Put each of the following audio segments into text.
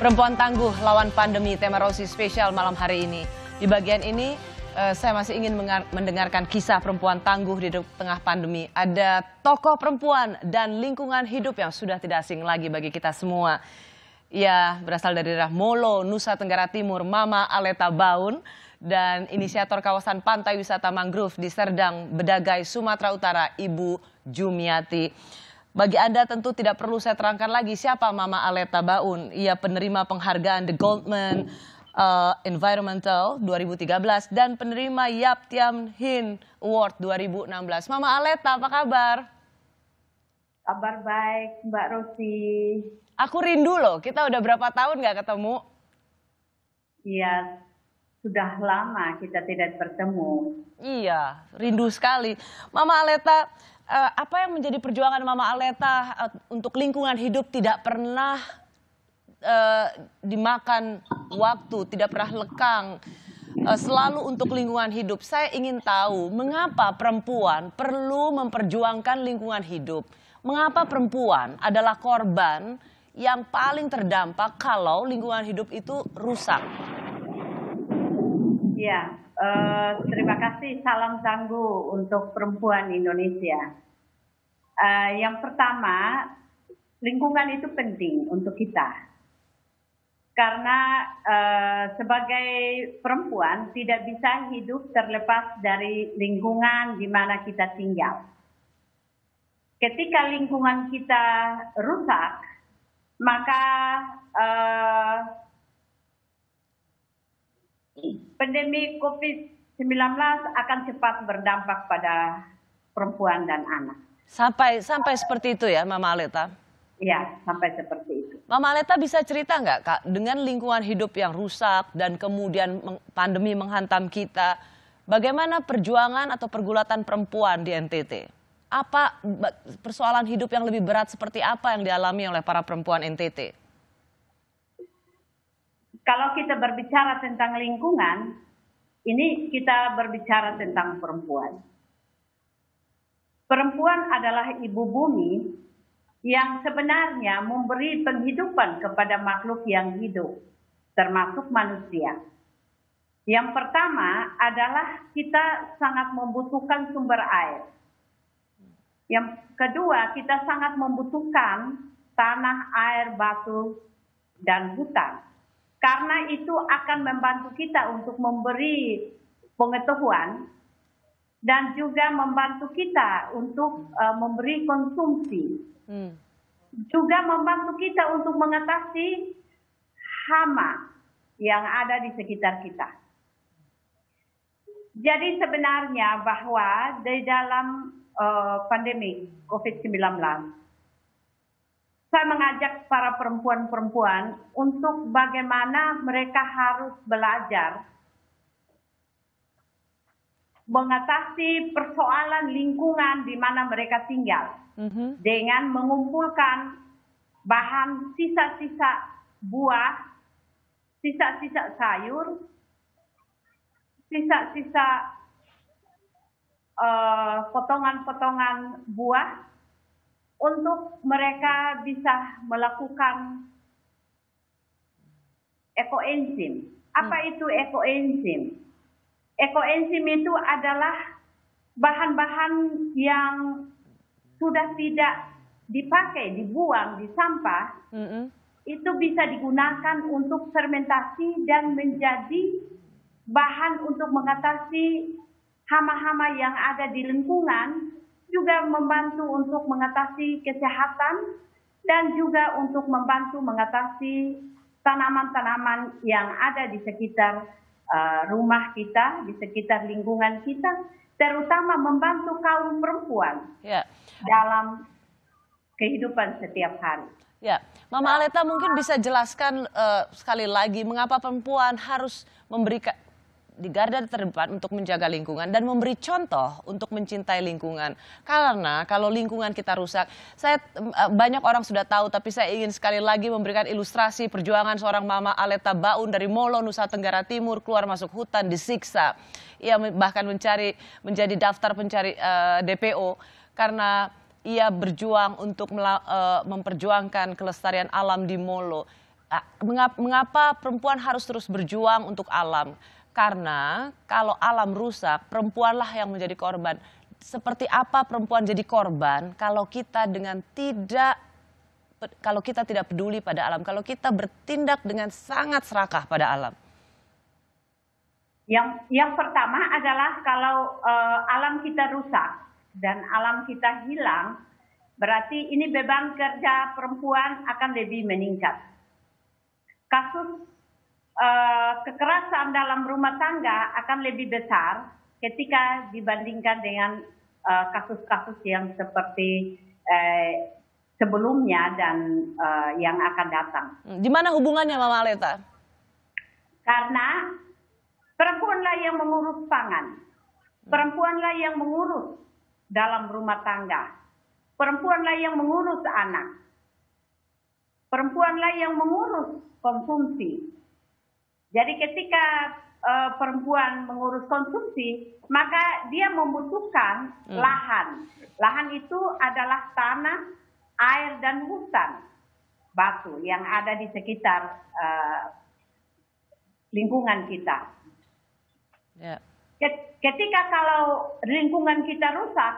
Perempuan tangguh lawan pandemi, tema Rosi spesial malam hari ini. Di bagian ini saya masih ingin mendengarkan kisah perempuan tangguh di tengah pandemi. Ada tokoh perempuan dan lingkungan hidup yang sudah tidak asing lagi bagi kita semua. Ia berasal dari daerah Molo, Nusa Tenggara Timur, Mama Aleta Baun, dan inisiator kawasan pantai wisata mangrove di Serdang, Bedagai, Sumatera Utara, Ibu Jumiati. Bagi Anda tentu tidak perlu saya terangkan lagi siapa Mama Aleta Baun. Ia penerima penghargaan The Goldman Environmental 2013 dan penerima Yap Tiam Hin Award 2016. Mama Aleta, apa kabar? Kabar baik, Mbak Rosi. Aku rindu loh, kita udah berapa tahun nggak ketemu? Iya, sudah lama kita tidak bertemu. Iya, rindu sekali. Mama Aleta, apa yang menjadi perjuangan Mama Aleta untuk lingkungan hidup tidak pernah dimakan waktu, tidak pernah lekang, selalu untuk lingkungan hidup. Saya ingin tahu mengapa perempuan perlu memperjuangkan lingkungan hidup. Mengapa perempuan adalah korban yang paling terdampak kalau lingkungan hidup itu rusak? Ya, terima kasih, salam tangguh untuk perempuan Indonesia. Yang pertama, lingkungan itu penting untuk kita. Karena sebagai perempuan tidak bisa hidup terlepas dari lingkungan di mana kita tinggal. Ketika lingkungan kita rusak, maka pandemi COVID-19 akan cepat berdampak pada perempuan dan anak. Sampai seperti itu ya, Mama Aleta? Ya, sampai seperti itu. Mama Aleta bisa cerita nggak, Kak, dengan lingkungan hidup yang rusak dan kemudian pandemi menghantam kita, bagaimana perjuangan atau pergulatan perempuan di NTT? Apa persoalan hidup yang lebih berat seperti apa yang dialami oleh para perempuan NTT? Kalau kita berbicara tentang lingkungan, ini kita berbicara tentang perempuan. Perempuan adalah ibu bumi yang sebenarnya memberi penghidupan kepada makhluk yang hidup, termasuk manusia. Yang pertama adalah kita sangat membutuhkan sumber air. Yang kedua, kita sangat membutuhkan tanah, air, batu, dan hutan. Karena itu akan membantu kita untuk memberi pengetahuan dan juga membantu kita untuk memberi konsumsi. Juga membantu kita untuk mengatasi hama yang ada di sekitar kita. Jadi sebenarnya bahwa di dalam pandemi COVID-19, saya mengajak para perempuan-perempuan untuk bagaimana mereka harus belajar mengatasi persoalan lingkungan di mana mereka tinggal dengan mengumpulkan bahan sisa-sisa buah, sisa-sisa sayur, sisa-sisa potongan-potongan buah untuk mereka bisa melakukan ekoenzim. Apa itu ekoenzim? Ekoenzim itu adalah bahan-bahan yang sudah tidak dipakai, dibuang di sampah, itu bisa digunakan untuk fermentasi dan menjadi bahan untuk mengatasi hama-hama yang ada di lingkungan, juga membantu untuk mengatasi kesehatan dan juga untuk membantu mengatasi tanaman-tanaman yang ada di sekitar rumah kita, di sekitar lingkungan kita, terutama membantu kaum perempuan dalam kehidupan setiap hari. Ya, Mama Aleta mungkin bisa jelaskan sekali lagi mengapa perempuan harus memberikan di garda terdepan untuk menjaga lingkungan dan memberi contoh untuk mencintai lingkungan. Karena kalau lingkungan kita rusak, banyak orang sudah tahu, tapi saya ingin sekali lagi memberikan ilustrasi perjuangan seorang Mama Aleta Baun dari Molo, Nusa Tenggara Timur, keluar masuk hutan, disiksa. Ia bahkan menjadi daftar pencari DPO karena ia berjuang untuk memperjuangkan kelestarian alam di Molo. Mengapa perempuan harus terus berjuang untuk alam? Karena kalau alam rusak, perempuanlah yang menjadi korban. Seperti apa perempuan jadi korban kalau kita tidak peduli pada alam, kalau kita bertindak dengan sangat serakah pada alam? Yang pertama adalah kalau alam kita rusak dan alam kita hilang, berarti ini beban kerja perempuan akan lebih meningkat. Kasus kekerasan dalam rumah tangga akan lebih besar ketika dibandingkan dengan kasus-kasus yang seperti sebelumnya dan yang akan datang. Di mana hubungannya, Mama Aleta? Karena perempuanlah yang mengurus pangan, perempuanlah yang mengurus dalam rumah tangga, perempuanlah yang mengurus anak, perempuanlah yang mengurus konsumsi. Jadi ketika perempuan mengurus konsumsi, maka dia membutuhkan lahan. Lahan itu adalah tanah, air, dan hutan batu yang ada di sekitar lingkungan kita. Yeah. Ketika kalau lingkungan kita rusak,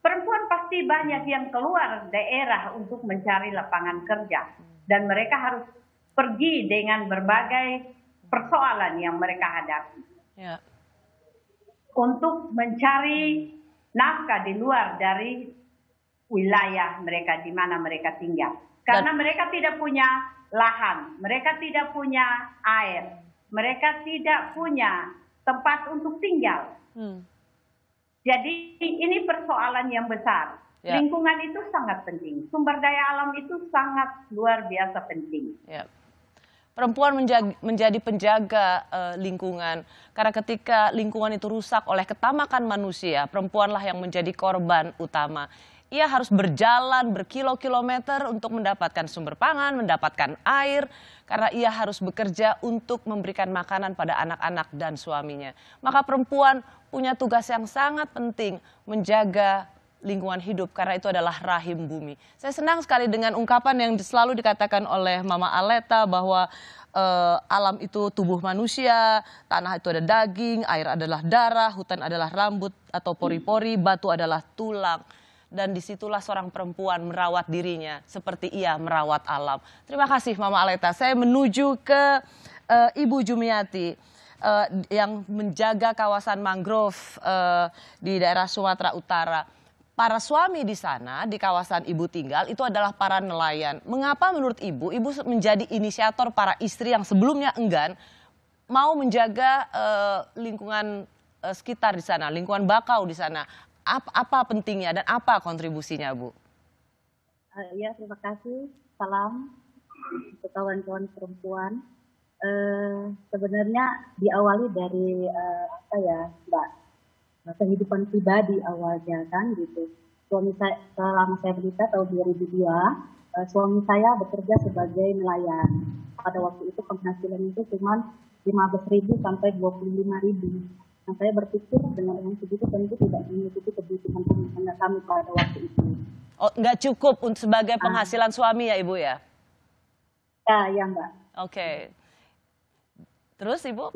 perempuan pasti banyak yang keluar daerah untuk mencari lapangan kerja. Dan mereka harus pergi dengan berbagai persoalan yang mereka hadapi. Yeah. Untuk mencari nafkah di luar dari wilayah mereka di mana mereka tinggal. Karena mereka tidak punya lahan, mereka tidak punya air, mereka tidak punya tempat untuk tinggal. Jadi ini persoalan yang besar. Yeah. Lingkungan itu sangat penting. Sumber daya alam itu sangat luar biasa penting. Yeah. Perempuan menjadi penjaga lingkungan. Karena ketika lingkungan itu rusak oleh ketamakan manusia, perempuanlah yang menjadi korban utama. Ia harus berjalan berkilo-kilometer untuk mendapatkan sumber pangan, mendapatkan air, karena ia harus bekerja untuk memberikan makanan pada anak-anak dan suaminya. Maka perempuan punya tugas yang sangat penting menjaga lingkungan hidup, karena itu adalah rahim bumi. Saya senang sekali dengan ungkapan yang selalu dikatakan oleh Mama Aleta bahwa alam itu tubuh manusia, tanah itu ada daging, air adalah darah, hutan adalah rambut atau pori-pori, batu adalah tulang. Dan disitulah seorang perempuan merawat dirinya seperti ia merawat alam. Terima kasih Mama Aleta. Saya menuju ke Ibu Jumiati yang menjaga kawasan mangrove di daerah Sumatera Utara. Para suami di sana, di kawasan Ibu tinggal, itu adalah para nelayan. Mengapa menurut Ibu menjadi inisiator para istri yang sebelumnya enggan mau menjaga lingkungan sekitar di sana, lingkungan bakau di sana? Apa pentingnya dan apa kontribusinya, Bu? Ya, terima kasih. Salam untuk kawan-kawan perempuan. Sebenarnya diawali dari Mbak, kehidupan pribadi awalnya kan gitu. Suami saya, selama saya menikah tahun 2002, suami saya bekerja sebagai nelayan. Pada waktu itu penghasilan itu cuma 15.000 sampai 25.000. Nah, saya berpikir dengan uang segitu tentu tidak menutupi kebutuhan rumah tangga kami pada waktu itu. Oh, nggak cukup untuk sebagai penghasilan suami ya, Ibu ya? Ya, Mbak. Oke. Terus, Ibu?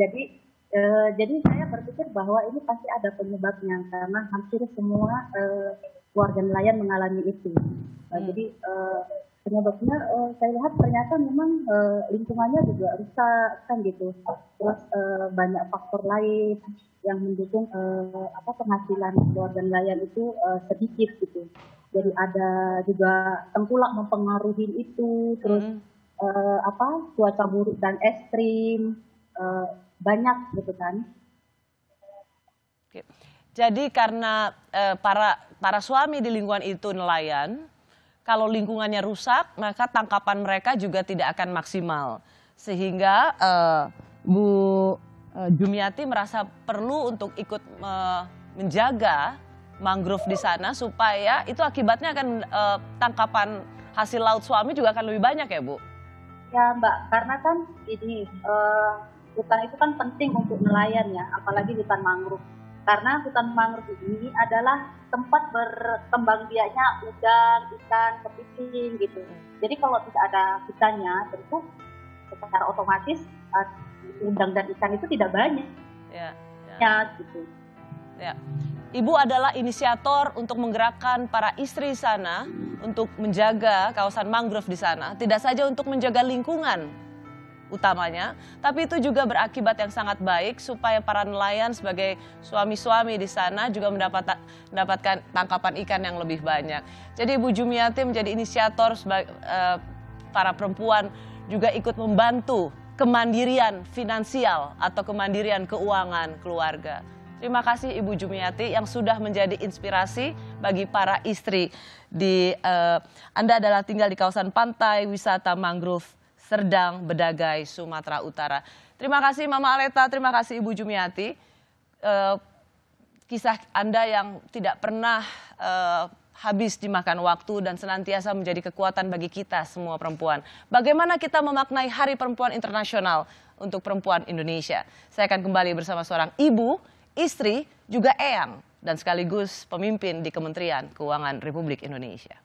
Jadi saya berpikir bahwa ini pasti ada penyebabnya karena hampir semua warga nelayan mengalami itu. Jadi penyebabnya saya lihat ternyata memang lingkungannya juga rusak kan gitu. Terus banyak faktor lain yang mendukung penghasilan warga nelayan itu sedikit gitu. Jadi ada juga tengkulak mempengaruhi itu, terus cuaca buruk dan ekstrim banyak gitu kan. Jadi karena para suami di lingkungan itu nelayan, kalau lingkungannya rusak, maka tangkapan mereka juga tidak akan maksimal. Sehingga Bu Jumiati merasa perlu untuk ikut menjaga mangrove di sana supaya itu akibatnya akan tangkapan hasil laut suami juga akan lebih banyak ya, Bu? Ya, Mbak, karena kan ini hutan itu kan penting untuk nelayan ya, apalagi hutan mangrove. Karena hutan mangrove ini adalah tempat berkembang biaknya udang, ikan, kepiting gitu. Jadi kalau tidak ada hutannya, tentu secara otomatis udang dan ikan itu tidak banyak. Ya, gitu. Ya. Ibu adalah inisiator untuk menggerakkan para istri sana untuk menjaga kawasan mangrove di sana, tidak saja untuk menjaga lingkungan utamanya, tapi itu juga berakibat yang sangat baik supaya para nelayan sebagai suami-suami di sana juga mendapatkan tangkapan ikan yang lebih banyak. Jadi Ibu Jumiati menjadi inisiator sebagai para perempuan juga ikut membantu kemandirian finansial atau kemandirian keuangan keluarga. Terima kasih Ibu Jumiati yang sudah menjadi inspirasi bagi para istri Anda adalah tinggal di kawasan pantai wisata mangrove Serdang, Bedagai, Sumatera Utara. Terima kasih Mama Aleta, terima kasih Ibu Jumiati. Kisah Anda yang tidak pernah habis dimakan waktu dan senantiasa menjadi kekuatan bagi kita semua perempuan. Bagaimana kita memaknai Hari Perempuan Internasional untuk perempuan Indonesia? Saya akan kembali bersama seorang ibu, istri, juga eyang, dan sekaligus pemimpin di Kementerian Keuangan Republik Indonesia.